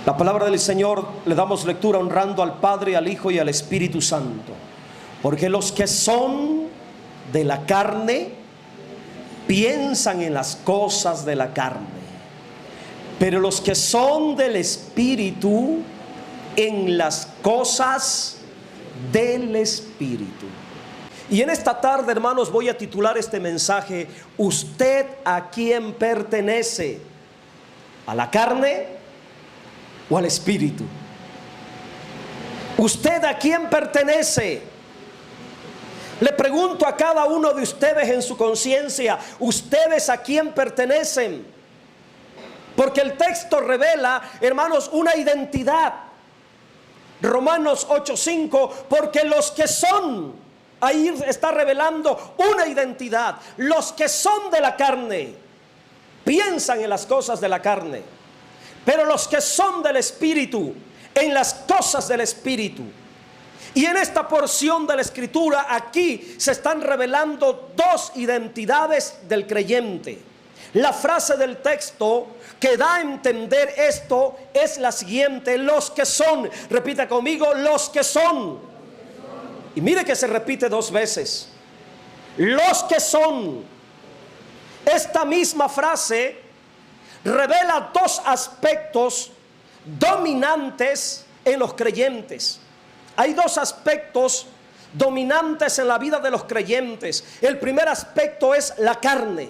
La palabra del Señor le damos lectura honrando al Padre, al Hijo y al Espíritu Santo. Porque los que son de la carne piensan en las cosas de la carne, pero los que son del Espíritu en las cosas del Espíritu. Y en esta tarde, hermanos, voy a titular este mensaje: ¿usted a quién pertenece? ¿A la carne o al Espíritu? ¿Usted a quién pertenece? Le pregunto a cada uno de ustedes en su conciencia: ¿ustedes a quién pertenecen? Porque el texto revela, hermanos, una identidad. Romanos 8:5, porque los que son, ahí está revelando una identidad. Los que son de la carne piensan en las cosas de la carne, pero los que son del Espíritu, en las cosas del Espíritu. Y en esta porción de la Escritura, aquí se están revelando dos identidades del creyente. La frase del texto que da a entender esto es la siguiente: los que son. Repita conmigo: los que son. Y mire que se repite dos veces: los que son. Esta misma frase revela dos aspectos dominantes en los creyentes. Hay dos aspectos dominantes en la vida de los creyentes. El primer aspecto es la carne.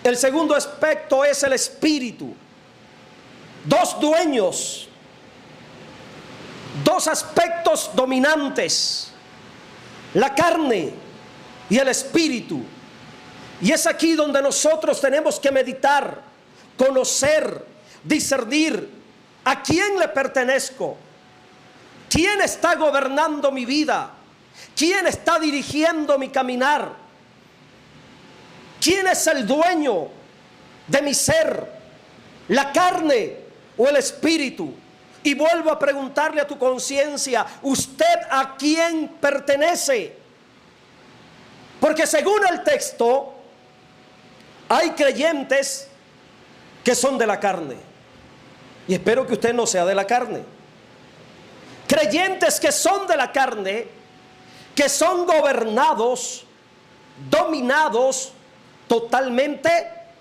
El segundo aspecto es el Espíritu. Dos dueños, dos aspectos dominantes: la carne y el Espíritu. Y es aquí donde nosotros tenemos que meditar, conocer, discernir a quién le pertenezco, quién está gobernando mi vida, quién está dirigiendo mi caminar, quién es el dueño de mi ser, la carne o el Espíritu. Y vuelvo a preguntarle a tu conciencia: ¿usted a quién pertenece? Porque según el texto, hay creyentes que son de la carne, y espero que usted no sea de la carne. Creyentes que son de la carne, que son gobernados, dominados totalmente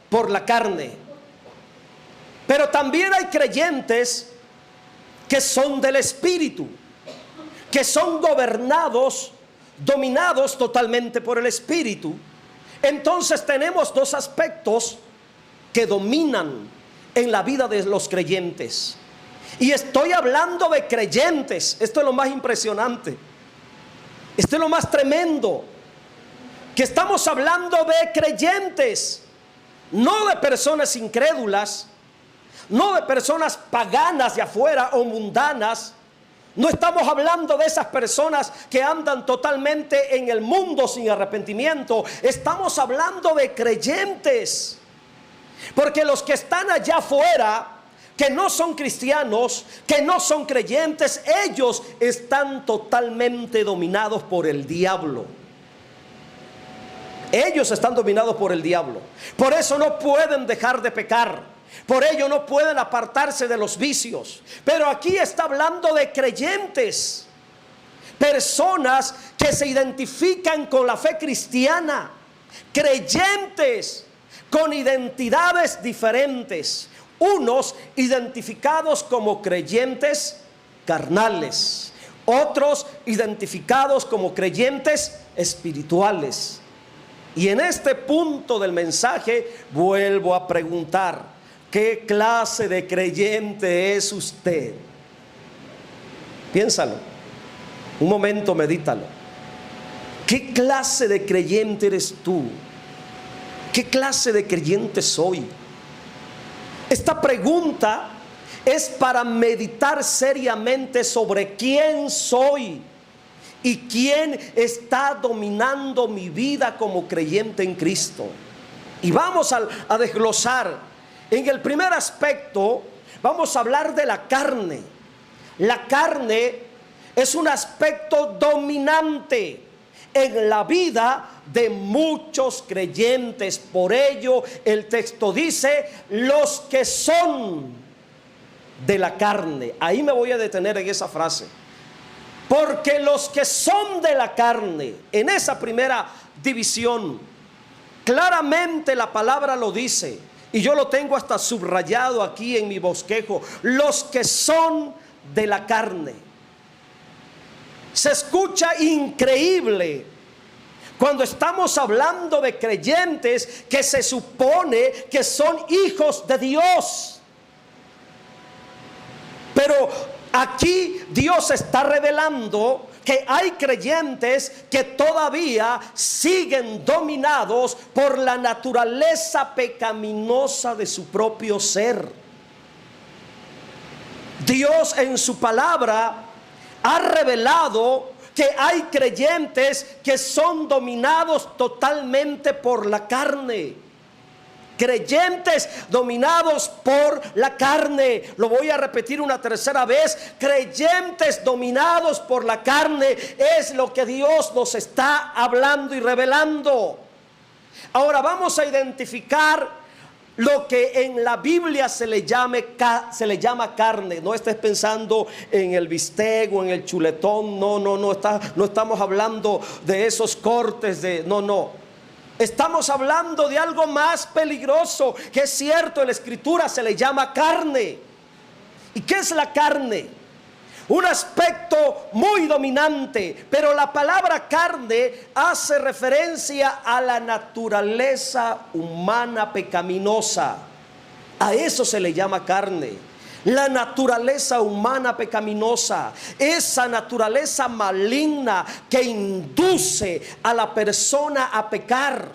por la carne. Pero también hay creyentes que son del Espíritu, que son gobernados, dominados totalmente por el Espíritu. Entonces tenemos dos aspectos que dominan en la vida de los creyentes. Y estoy hablando de creyentes. Esto es lo más impresionante. Esto es lo más tremendo. Que estamos hablando de creyentes, no de personas incrédulas, no de personas paganas de afuera o mundanas. No estamos hablando de esas personas que andan totalmente en el mundo sin arrepentimiento. Estamos hablando de creyentes. Porque los que están allá afuera, que no son cristianos, que no son creyentes, ellos están totalmente dominados por el diablo. Ellos están dominados por el diablo. Por eso no pueden dejar de pecar. Por ello no pueden apartarse de los vicios. Pero aquí está hablando de creyentes, personas que se identifican con la fe cristiana, creyentes con identidades diferentes. Unos identificados como creyentes carnales, otros identificados como creyentes espirituales. Y en este punto del mensaje vuelvo a preguntar: ¿qué clase de creyente es usted? Piénsalo, un momento, medítalo. ¿Qué clase de creyente eres tú? ¿Qué clase de creyente soy? Esta pregunta es para meditar seriamente sobre quién soy y quién está dominando mi vida como creyente en Cristo. Y vamos a desglosar. En el primer aspecto vamos a hablar de la carne. La carne es un aspecto dominante en la vida de muchos creyentes. Por ello el texto dice: los que son de la carne. Ahí me voy a detener en esa frase. Porque los que son de la carne, en esa primera división, claramente la palabra lo dice, y yo lo tengo hasta subrayado aquí en mi bosquejo: los que son de la carne. Se escucha increíble cuando estamos hablando de creyentes que se supone que son hijos de Dios. Pero aquí Dios está revelando que hay creyentes que todavía siguen dominados por la naturaleza pecaminosa de su propio ser. Dios en su palabra ha revelado que hay creyentes que son dominados totalmente por la carne. Creyentes dominados por la carne. Lo voy a repetir una tercera vez: creyentes dominados por la carne es lo que Dios nos está hablando y revelando. Ahora vamos a identificar lo que en la Biblia se le llama carne. No estés pensando en el bistec o en el chuletón. No estamos hablando de esos cortes de... No. Estamos hablando de algo más peligroso, que es cierto, en la Escritura se le llama carne. ¿Y qué es la carne? Un aspecto muy dominante, pero la palabra carne hace referencia a la naturaleza humana pecaminosa. A eso se le llama carne. La naturaleza humana pecaminosa, esa naturaleza maligna que induce a la persona a pecar,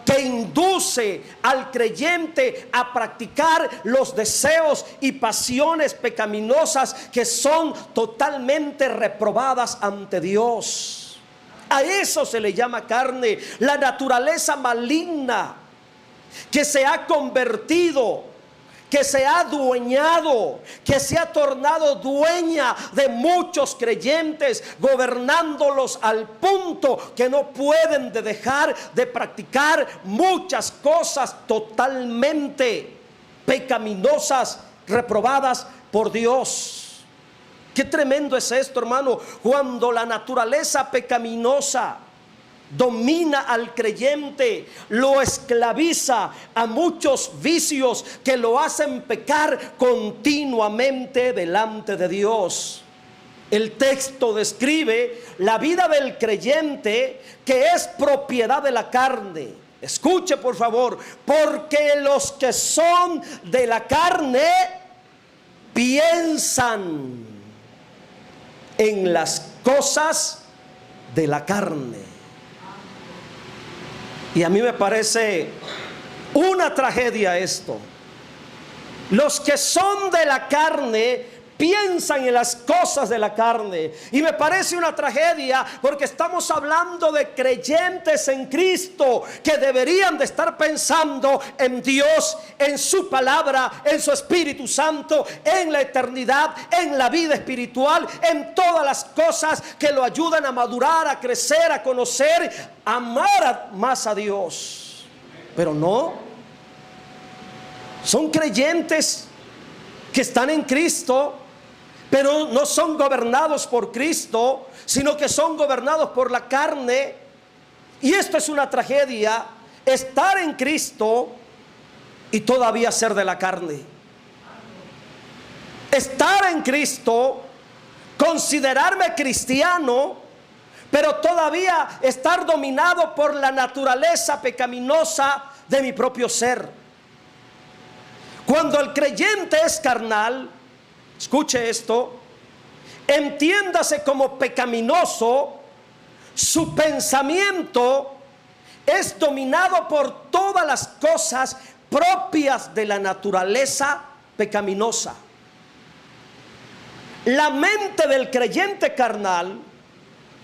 que induce al creyente a practicar los deseos y pasiones pecaminosas que son totalmente reprobadas ante Dios. A eso se le llama carne, la naturaleza maligna que se ha convertido, que se ha adueñado, que se ha tornado dueña de muchos creyentes, gobernándolos al punto que no pueden dejar de practicar muchas cosas totalmente pecaminosas, reprobadas por Dios. Qué tremendo es esto, hermano, cuando la naturaleza pecaminosa domina al creyente, lo esclaviza a muchos vicios que lo hacen pecar continuamente delante de Dios. El texto describe la vida del creyente que es propiedad de la carne. Escuche por favor: porque los que son de la carne piensan en las cosas de la carne. Y a mí me parece una tragedia esto. Los que son de la carne piensan en las cosas de la carne. Y me parece una tragedia porque estamos hablando de creyentes en Cristo que deberían de estar pensando en Dios, en su palabra, en su Espíritu Santo, en la eternidad, en la vida espiritual, en todas las cosas que lo ayudan a madurar, a crecer, a conocer, a amar más a Dios. Pero no, son creyentes que están en Cristo, pero no son gobernados por Cristo, sino que son gobernados por la carne. Y esto es una tragedia: estar en Cristo y todavía ser de la carne. Estar en Cristo, considerarme cristiano, pero todavía estar dominado por la naturaleza pecaminosa de mi propio ser. Cuando el creyente es carnal, escuche esto, entiéndase como pecaminoso, su pensamiento es dominado por todas las cosas propias de la naturaleza pecaminosa. La mente del creyente carnal,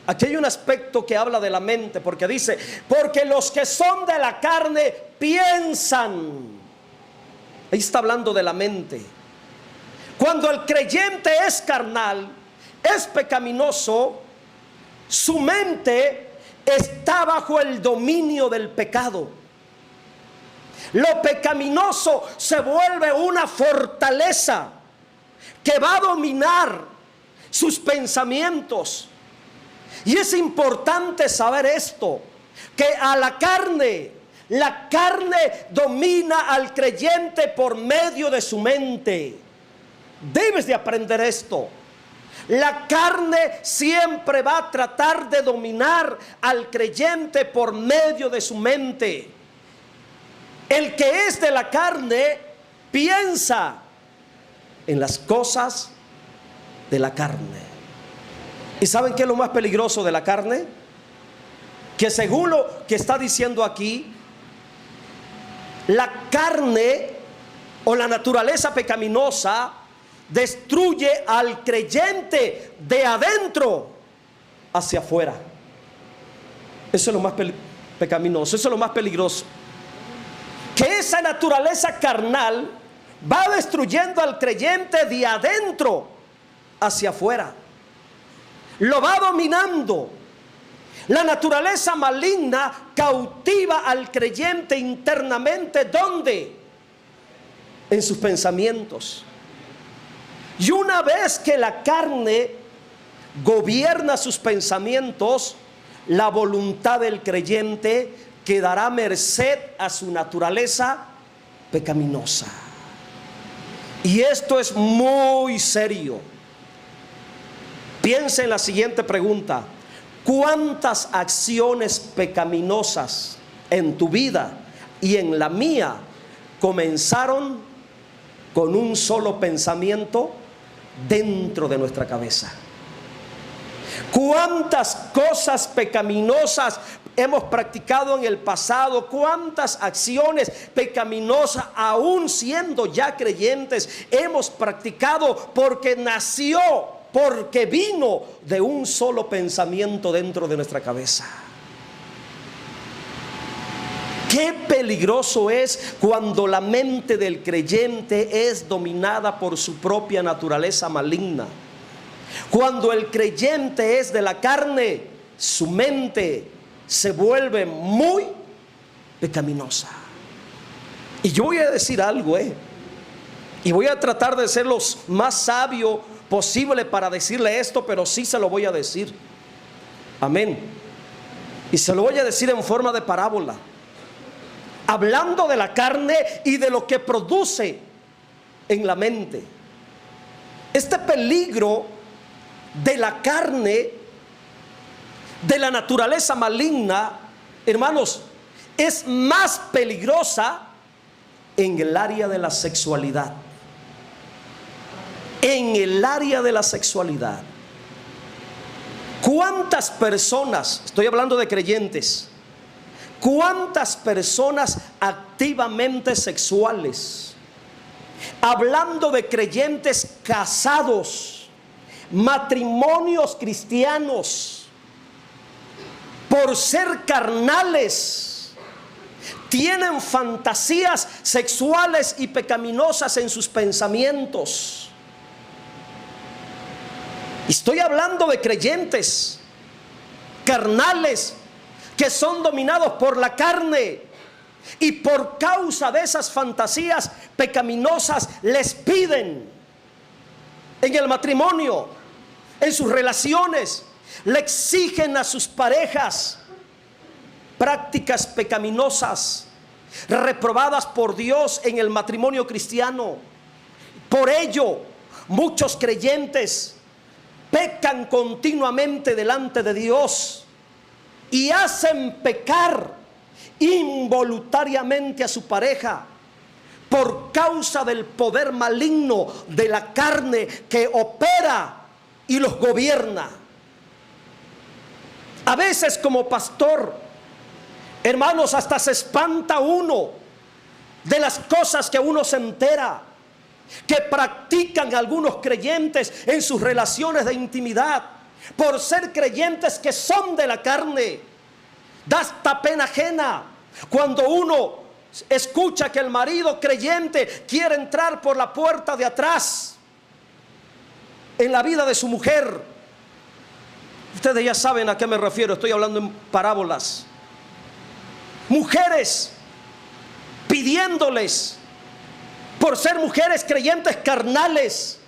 aquí hay un aspecto que habla de la mente, porque dice: porque los que son de la carne piensan. Ahí está hablando de la mente. Cuando el creyente es carnal, es pecaminoso, su mente está bajo el dominio del pecado. Lo pecaminoso se vuelve una fortaleza que va a dominar sus pensamientos. Y es importante saber esto, que a la carne domina al creyente por medio de su mente. Debes de aprender esto. La carne siempre va a tratar de dominar al creyente por medio de su mente. El que es de la carne piensa en las cosas de la carne. ¿Y saben qué es lo más peligroso de la carne? Que según lo que está diciendo aquí, la carne o la naturaleza pecaminosa destruye al creyente de adentro hacia afuera. Eso es lo más pecaminoso, eso es lo más peligroso. Que esa naturaleza carnal va destruyendo al creyente de adentro hacia afuera. Lo va dominando. La naturaleza maligna cautiva al creyente internamente. ¿Dónde? En sus pensamientos. Y una vez que la carne gobierna sus pensamientos, la voluntad del creyente quedará merced a su naturaleza pecaminosa. Y esto es muy serio. Piensa en la siguiente pregunta: ¿cuántas acciones pecaminosas en tu vida y en la mía comenzaron con un solo pensamiento dentro de nuestra cabeza? ¿Cuántas cosas pecaminosas hemos practicado en el pasado? ¿Cuántas acciones pecaminosas, aún siendo ya creyentes, hemos practicado porque vino de un solo pensamiento dentro de nuestra cabeza? Qué peligroso es cuando la mente del creyente es dominada por su propia naturaleza maligna. Cuando el creyente es de la carne, su mente se vuelve muy pecaminosa. Y yo voy a decir algo, y voy a tratar de ser lo más sabio posible para decirle esto, pero sí se lo voy a decir. Amén. Y se lo voy a decir en forma de parábola, hablando de la carne y de lo que produce en la mente. Este peligro de la carne, de la naturaleza maligna, hermanos, es más peligrosa en el área de la sexualidad. En el área de la sexualidad. ¿Cuántas personas, estoy hablando de creyentes, cuántas personas activamente sexuales, hablando de creyentes casados, matrimonios cristianos, por ser carnales, tienen fantasías sexuales y pecaminosas en sus pensamientos? Estoy hablando de creyentes carnales que son dominados por la carne, y por causa de esas fantasías pecaminosas les piden en el matrimonio, en sus relaciones, le exigen a sus parejas prácticas pecaminosas reprobadas por Dios en el matrimonio cristiano. Por ello, muchos creyentes pecan continuamente delante de Dios y hacen pecar involuntariamente a su pareja por causa del poder maligno de la carne que opera y los gobierna. A veces, como pastor, hermanos, hasta se espanta uno de las cosas que uno se entera que practican algunos creyentes en sus relaciones de intimidad, por ser creyentes que son de la carne. Da hasta pena ajena cuando uno escucha que el marido creyente quiere entrar por la puerta de atrás en la vida de su mujer. Ustedes ya saben a qué me refiero, estoy hablando en parábolas. Mujeres pidiéndoles, por ser mujeres creyentes carnales,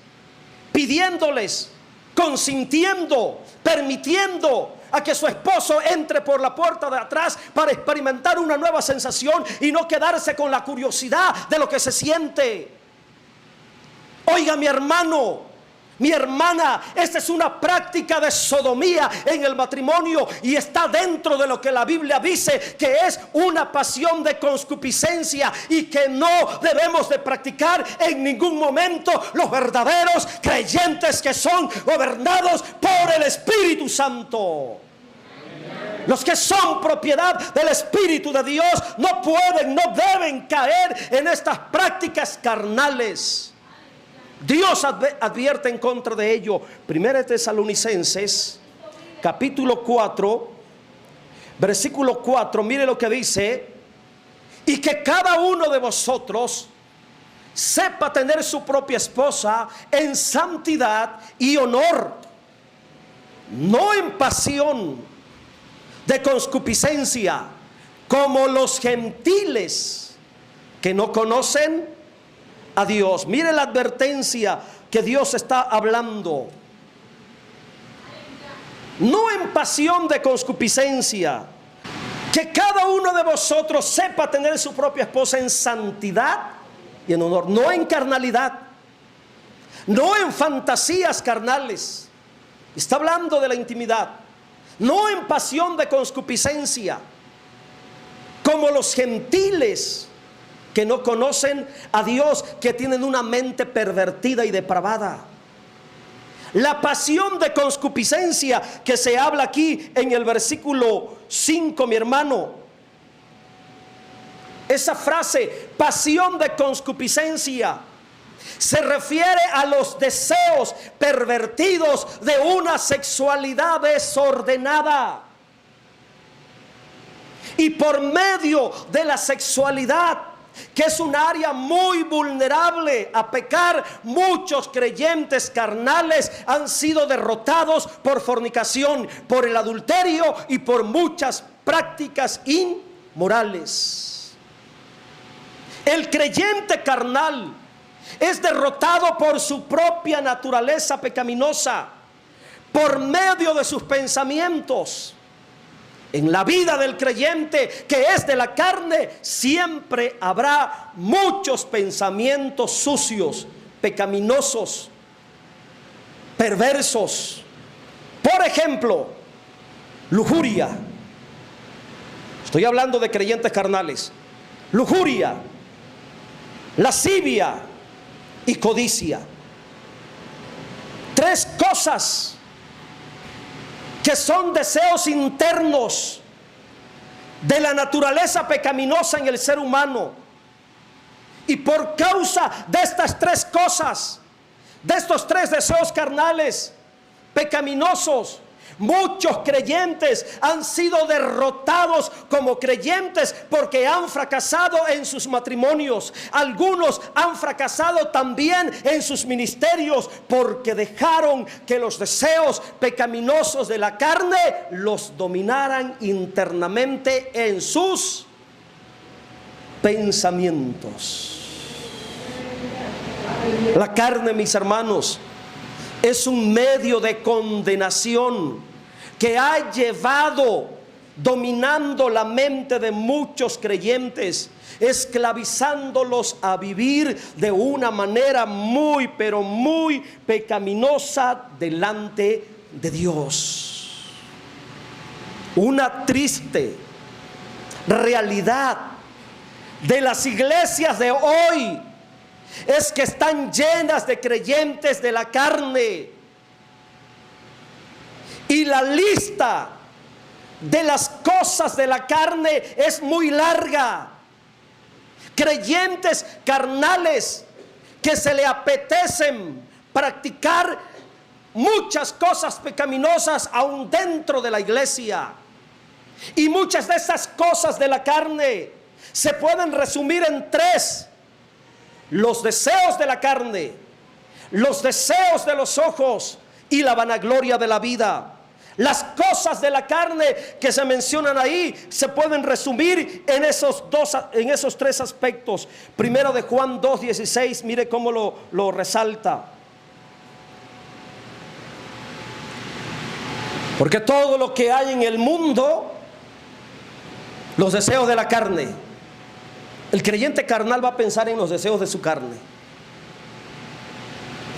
pidiéndoles, consintiendo, permitiendo a que su esposo entre por la puerta de atrás para experimentar una nueva sensación y no quedarse con la curiosidad de lo que se siente. Oiga, mi hermano, mi hermana, esta es una práctica de sodomía en el matrimonio y está dentro de lo que la Biblia dice que es una pasión de concupiscencia y que no debemos de practicar en ningún momento los verdaderos creyentes que son gobernados por el Espíritu Santo. Los que son propiedad del Espíritu de Dios no pueden, no deben caer en estas prácticas carnales. Dios advierte en contra de ello. Primera de Tesalonicenses, capítulo 4, versículo 4, mire lo que dice: y que cada uno de vosotros sepa tener su propia esposa en santidad y honor, no en pasión de concupiscencia, como los gentiles que no conocen a Dios. Mire la advertencia que Dios está hablando. No en pasión de concupiscencia, que cada uno de vosotros sepa tener su propia esposa en santidad y en honor, no en carnalidad, no en fantasías carnales. Está hablando de la intimidad, no en pasión de concupiscencia, como los gentiles que no conocen a Dios, que tienen una mente pervertida y depravada. La pasión de concupiscencia que se habla aquí en el versículo 5, mi hermano, esa frase, pasión de concupiscencia, se refiere a los deseos pervertidos de una sexualidad desordenada. Y por medio de la sexualidad, que es un área muy vulnerable a pecar, muchos creyentes carnales han sido derrotados por fornicación, por el adulterio y por muchas prácticas inmorales. El creyente carnal es derrotado por su propia naturaleza pecaminosa, por medio de sus pensamientos. En la vida del creyente que es de la carne, siempre habrá muchos pensamientos sucios, pecaminosos, perversos. Por ejemplo, lujuria. Estoy hablando de creyentes carnales. Lujuria, lascivia y codicia. Tres cosas que son deseos internos de la naturaleza pecaminosa en el ser humano. Y por causa de estas tres cosas, de estos tres deseos carnales pecaminosos, muchos creyentes han sido derrotados como creyentes porque han fracasado en sus matrimonios. Algunos han fracasado también en sus ministerios porque dejaron que los deseos pecaminosos de la carne los dominaran internamente en sus pensamientos. La carne, mis hermanos, es un medio de condenación que ha llevado dominando la mente de muchos creyentes, esclavizándolos a vivir de una manera muy, pero muy pecaminosa delante de Dios. Una triste realidad de las iglesias de hoy es que están llenas de creyentes de la carne. Y la lista de las cosas de la carne es muy larga. Creyentes carnales que se le apetecen practicar muchas cosas pecaminosas aún dentro de la iglesia. Y muchas de esas cosas de la carne se pueden resumir en tres: los deseos de la carne, los deseos de los ojos y la vanagloria de la vida. Las cosas de la carne que se mencionan ahí se pueden resumir en esos tres aspectos. Primero de Juan 2:16, mire cómo lo resalta. Porque todo lo que hay en el mundo, los deseos de la carne. El creyente carnal va a pensar en los deseos de su carne.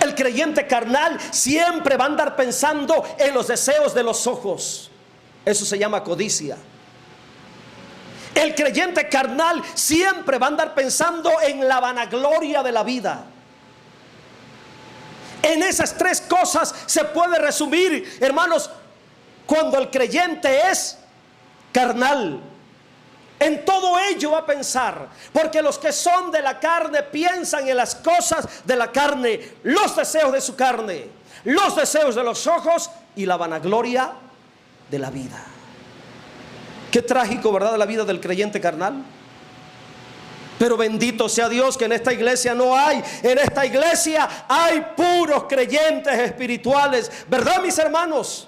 El creyente carnal siempre va a andar pensando en los deseos de los ojos. Eso se llama codicia. El creyente carnal siempre va a andar pensando en la vanagloria de la vida. En esas tres cosas se puede resumir, hermanos, cuando el creyente es carnal. En todo ello va a pensar, porque los que son de la carne piensan en las cosas de la carne, los deseos de su carne, los deseos de los ojos y la vanagloria de la vida. Qué trágico, ¿verdad?, la vida del creyente carnal. Pero bendito sea Dios que en esta iglesia no hay. En esta iglesia hay puros creyentes espirituales, ¿verdad, mis hermanos?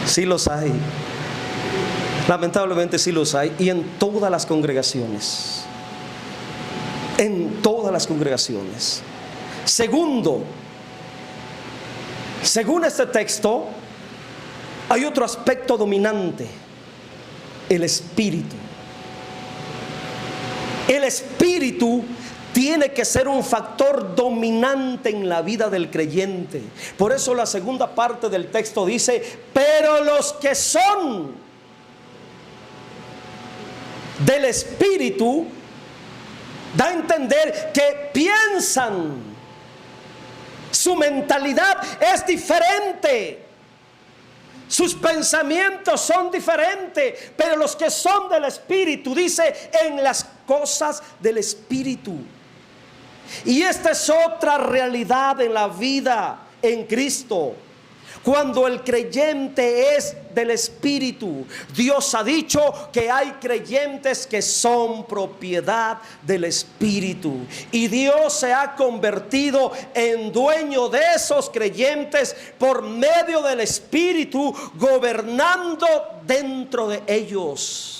Sí los hay. Lamentablemente sí los hay. Y en todas las congregaciones. En todas las congregaciones. Segundo, según este texto, hay otro aspecto dominante: el espíritu. El espíritu tiene que ser un factor dominante en la vida del creyente. Por eso la segunda parte del texto dice: pero los que son del espíritu, da a entender que piensan, su mentalidad es diferente, sus pensamientos son diferentes. Pero los que son del espíritu, dice, en las cosas del espíritu. Y esta es otra realidad en la vida en Cristo. Cuando el creyente es del espíritu, Dios ha dicho que hay creyentes que son propiedad del espíritu, y Dios se ha convertido en dueño de esos creyentes por medio del espíritu, gobernando dentro de ellos.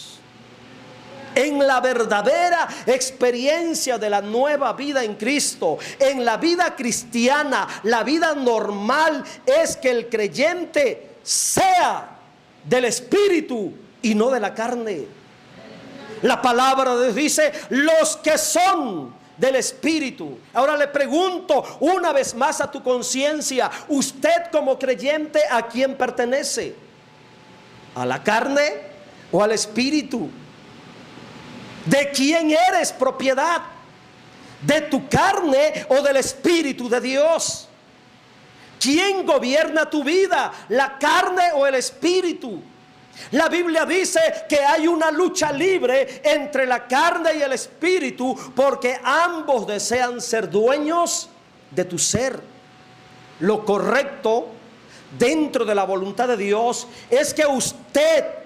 En la verdadera experiencia de la nueva vida en Cristo, en la vida cristiana, la vida normal es que el creyente sea del espíritu y no de la carne. La palabra de Dios dice: los que son del espíritu. Ahora le pregunto una vez más a tu conciencia: usted como creyente, ¿a quién pertenece? ¿A la carne o al espíritu? ¿De quién eres propiedad? ¿De tu carne o del espíritu de Dios? ¿Quién gobierna tu vida? ¿La carne o el espíritu? La Biblia dice que hay una lucha libre entre la carne y el espíritu, porque ambos desean ser dueños de tu ser. Lo correcto dentro de la voluntad de Dios es que usted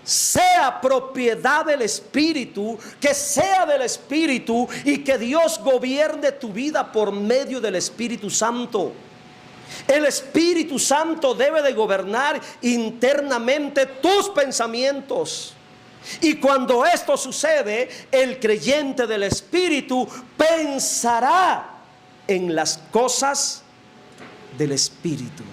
sea propiedad del espíritu, que sea del espíritu, y que Dios gobierne tu vida por medio del Espíritu Santo. El Espíritu Santo debe de gobernar internamente tus pensamientos. Y cuando esto sucede, el creyente del espíritu pensará en las cosas del espíritu.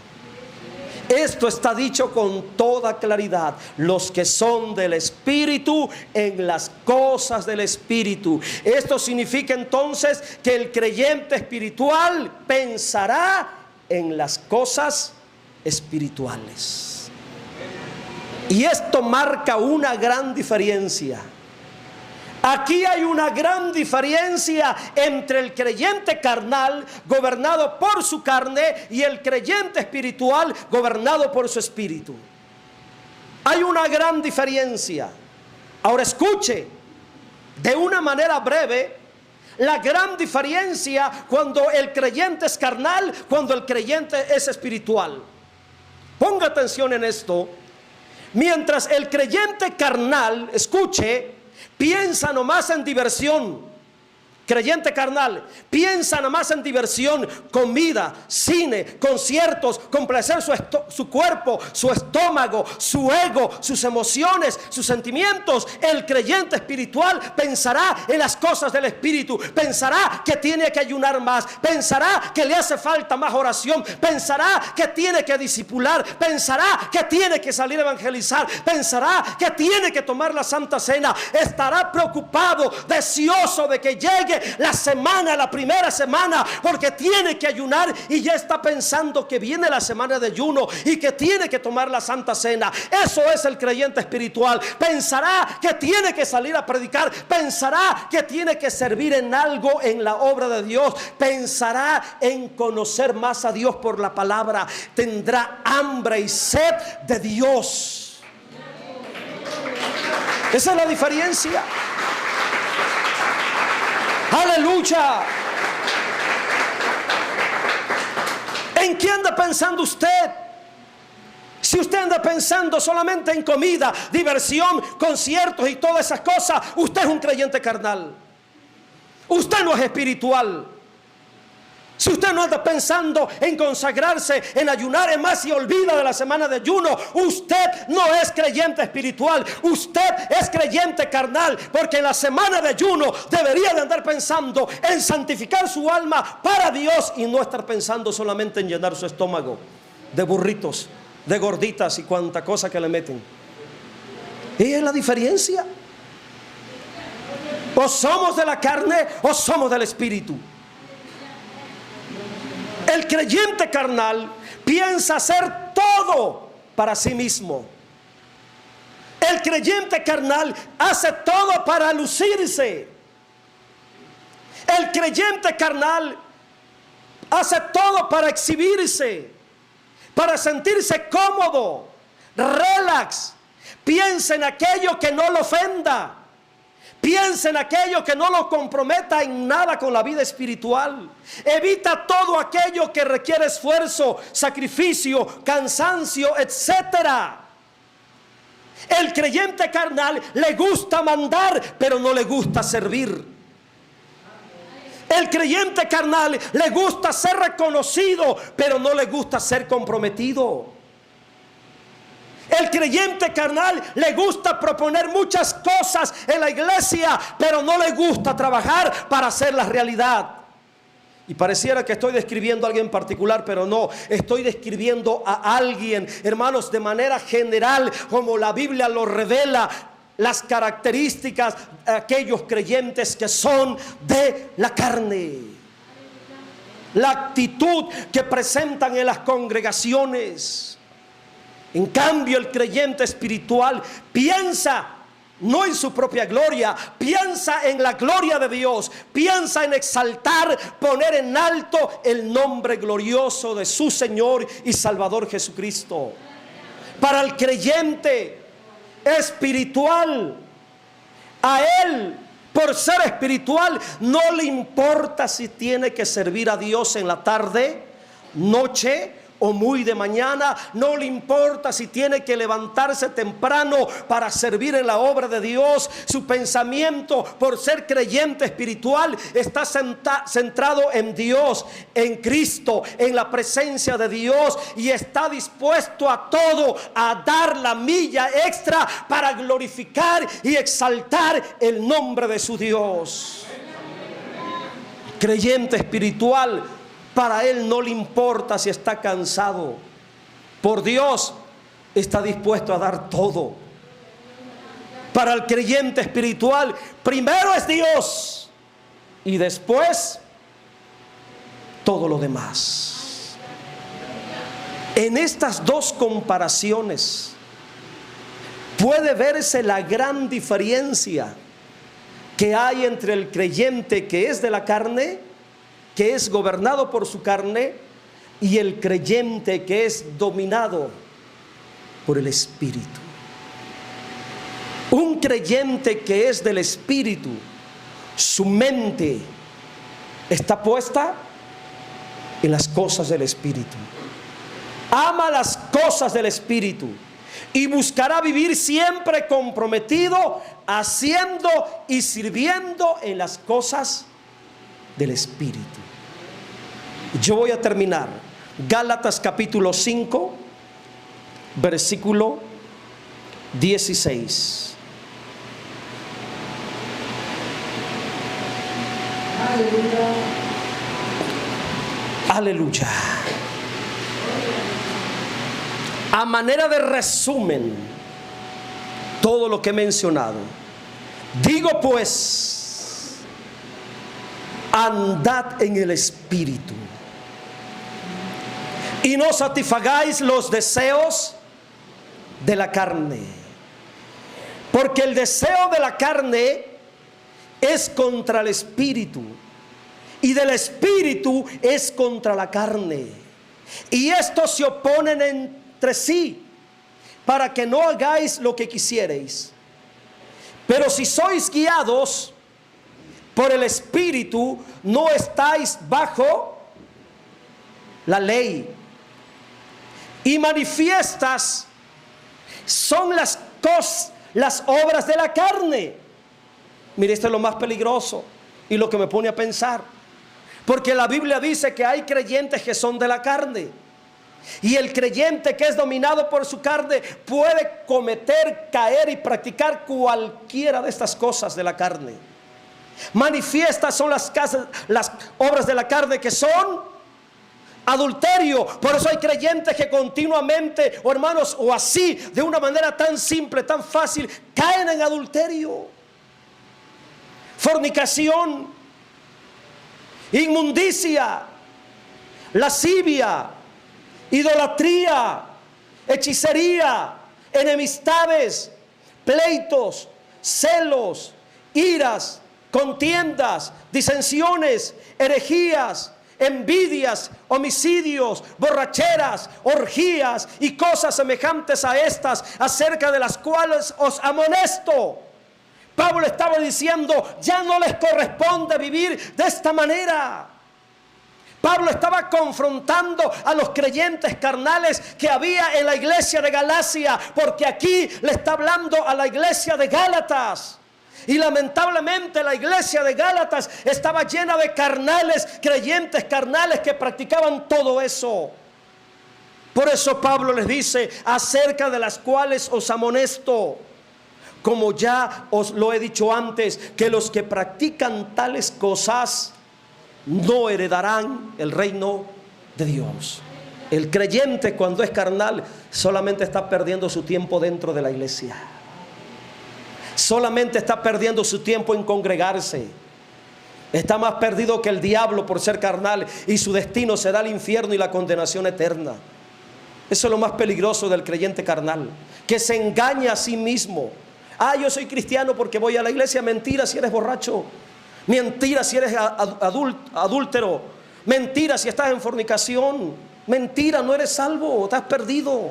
Esto está dicho con toda claridad: los que son del espíritu, en las cosas del espíritu. Esto significa entonces que el creyente espiritual pensará en las cosas espirituales. Y esto marca una gran diferencia. Aquí hay una gran diferencia entre el creyente carnal, gobernado por su carne, y el creyente espiritual, gobernado por su espíritu. Hay una gran diferencia. Ahora escuche de una manera breve la gran diferencia cuando el creyente es carnal, cuando el creyente es espiritual. Ponga atención en esto. Mientras el creyente carnal, escuche, piensa nomás en diversión, creyente carnal, piensa nada más en diversión, comida, cine, conciertos, complacer su cuerpo, su estómago, su ego, sus emociones, sus sentimientos. El creyente espiritual pensará en las cosas del Espíritu, pensará que tiene que ayunar más, pensará que le hace falta más oración, pensará que tiene que discipular, pensará que tiene que salir a evangelizar, pensará que tiene que tomar la Santa Cena, estará preocupado, deseoso de que llegue la semana, la primera semana, porque tiene que ayunar y ya está pensando que viene la semana de ayuno y que tiene que tomar la Santa Cena. Eso es el creyente espiritual. Pensará que tiene que salir a predicar, pensará que tiene que servir en algo en la obra de Dios, pensará en conocer más a Dios por la palabra, tendrá hambre y sed de Dios. Esa es la diferencia. Aleluya. ¿En qué anda pensando usted? Si usted anda pensando solamente en comida, diversión, conciertos y todas esas cosas, usted es un creyente carnal. Usted no es espiritual. Si usted no anda pensando en consagrarse, en ayunar, en más, y olvida de la semana de ayuno, usted no es creyente espiritual. Usted es creyente carnal, porque en la semana de ayuno debería de andar pensando en santificar su alma para Dios y no estar pensando solamente en llenar su estómago de burritos, de gorditas y cuanta cosa que le meten. Y es la diferencia. O somos de la carne o somos del Espíritu. El creyente carnal piensa hacer todo para sí mismo. El creyente carnal hace todo para lucirse. El creyente carnal hace todo para exhibirse, para sentirse cómodo, relax. Piensa en aquello que no lo ofenda. Piensa en aquello que no lo comprometa en nada con la vida espiritual. Evita todo aquello que requiere esfuerzo, sacrificio, cansancio, etcétera. El creyente carnal le gusta mandar, pero no le gusta servir. El creyente carnal le gusta ser reconocido, pero no le gusta ser comprometido. El creyente carnal le gusta proponer muchas cosas en la iglesia, pero no le gusta trabajar para hacerlas realidad. Y pareciera que estoy describiendo a alguien en particular, pero no, estoy describiendo a alguien, hermanos, de manera general, como la Biblia lo revela, las características de aquellos creyentes que son de la carne. La actitud que presentan en las congregaciones. En cambio, el creyente espiritual piensa no en su propia gloria, piensa en la gloria de Dios, piensa en exaltar, poner en alto el nombre glorioso de su Señor y Salvador Jesucristo. Para el creyente espiritual, a él, por ser espiritual, no le importa si tiene que servir a Dios en la tarde, noche o muy de mañana. No le importa si tiene que levantarse temprano para servir en la obra de Dios. Su pensamiento, por ser creyente espiritual, está centrado en Dios, en Cristo, en la presencia de Dios, y está dispuesto a todo, a dar la milla extra para glorificar y exaltar el nombre de su Dios. Creyente espiritual, para él no le importa si está cansado. Por Dios está dispuesto a dar todo. Para el creyente espiritual, primero es Dios y después todo lo demás. En estas dos comparaciones puede verse la gran diferencia que hay entre el creyente que es de la carne, que es gobernado por su carne, y el creyente que es dominado por el Espíritu. Un creyente que es del Espíritu, su mente está puesta en las cosas del Espíritu. Ama las cosas del Espíritu y buscará vivir siempre comprometido, haciendo y sirviendo en las cosas del Espíritu. Yo voy a terminar. Gálatas capítulo 5, versículo 16. Aleluya. A manera de resumen, todo lo que he mencionado. Digo pues, andad en el Espíritu y no satisfagáis los deseos de la carne, porque el deseo de la carne es contra el Espíritu y del Espíritu es contra la carne, y estos se oponen entre sí para que no hagáis lo que quisierais. Pero si sois guiados por el Espíritu, no estáis bajo la ley. Y manifiestas son las obras de la carne. Mire, esto es lo más peligroso y lo que me pone a pensar, porque la Biblia dice que hay creyentes que son de la carne, y el creyente que es dominado por su carne puede cometer, caer y practicar cualquiera de estas cosas de la carne. Manifiestas son las obras de la carne, que son adulterio. Por eso hay creyentes que continuamente, o hermanos, o así, de una manera tan simple, tan fácil, caen en adulterio, fornicación, inmundicia, lascivia, idolatría, hechicería, enemistades, pleitos, celos, iras, contiendas, disensiones, herejías, envidias, homicidios, borracheras, orgías y cosas semejantes a estas, acerca de las cuales os amonesto. Pablo estaba diciendo, ya no les corresponde vivir de esta manera. Pablo estaba confrontando a los creyentes carnales que había en la iglesia de Galacia, porque aquí le está hablando a la iglesia de Gálatas. Y lamentablemente la iglesia de Gálatas estaba llena de carnales, creyentes carnales que practicaban todo eso. Por eso Pablo les dice, acerca de las cuales os amonesto, como ya os lo he dicho antes, que los que practican tales cosas no heredarán el reino de Dios. El creyente, cuando es carnal, solamente está perdiendo su tiempo dentro de la iglesia. Solamente está perdiendo su tiempo en congregarse. Está más perdido que el diablo por ser carnal, y su destino será el infierno y la condenación eterna. Eso es lo más peligroso del creyente carnal, que se engaña a sí mismo. Yo soy cristiano porque voy a la iglesia. Mentira si eres borracho. Mentira si eres adúltero. Mentira si estás en fornicación. Mentira, no eres salvo, estás perdido,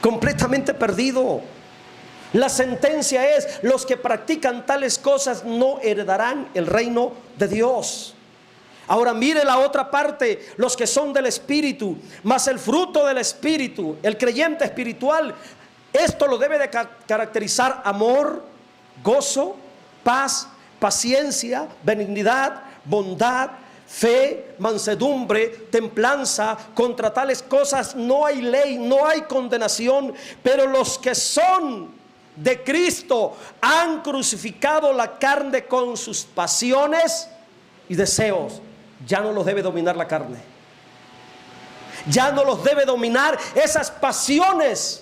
completamente perdido. La sentencia es, los que practican tales cosas no heredarán el reino de Dios. Ahora mire la otra parte, los que son del Espíritu, mas el fruto del Espíritu, el creyente espiritual, esto lo debe de caracterizar: amor, gozo, paz, paciencia, benignidad, bondad, fe, mansedumbre, templanza. Contra tales cosas no hay ley, no hay condenación. Pero los que son de Cristo han crucificado la carne con sus pasiones y deseos. Ya no los debe dominar la carne. Ya no los debe dominar esas pasiones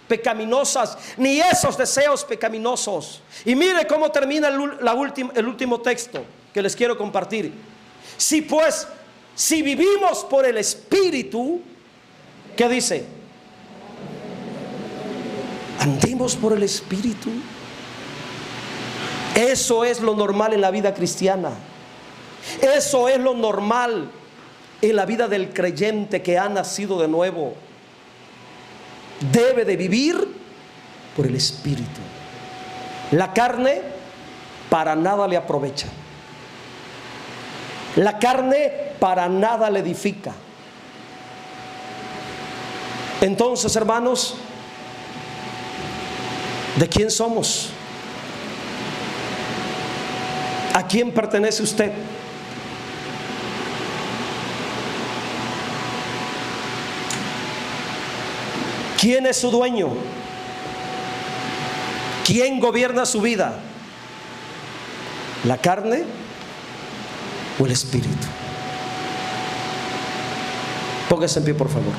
pecaminosas, ni esos deseos pecaminosos. Y mire cómo termina el último texto que les quiero compartir. Si vivimos por el Espíritu, ¿qué dice? Andemos por el Espíritu. Eso es lo normal en la vida cristiana. Eso es lo normal en la vida del creyente que ha nacido de nuevo. Debe de vivir por el Espíritu. La carne para nada le aprovecha. La carne para nada le edifica. Entonces, hermanos, ¿de quién somos? ¿A quién pertenece usted? ¿Quién es su dueño? ¿Quién gobierna su vida? ¿La carne o el espíritu? Póngase en pie, por favor.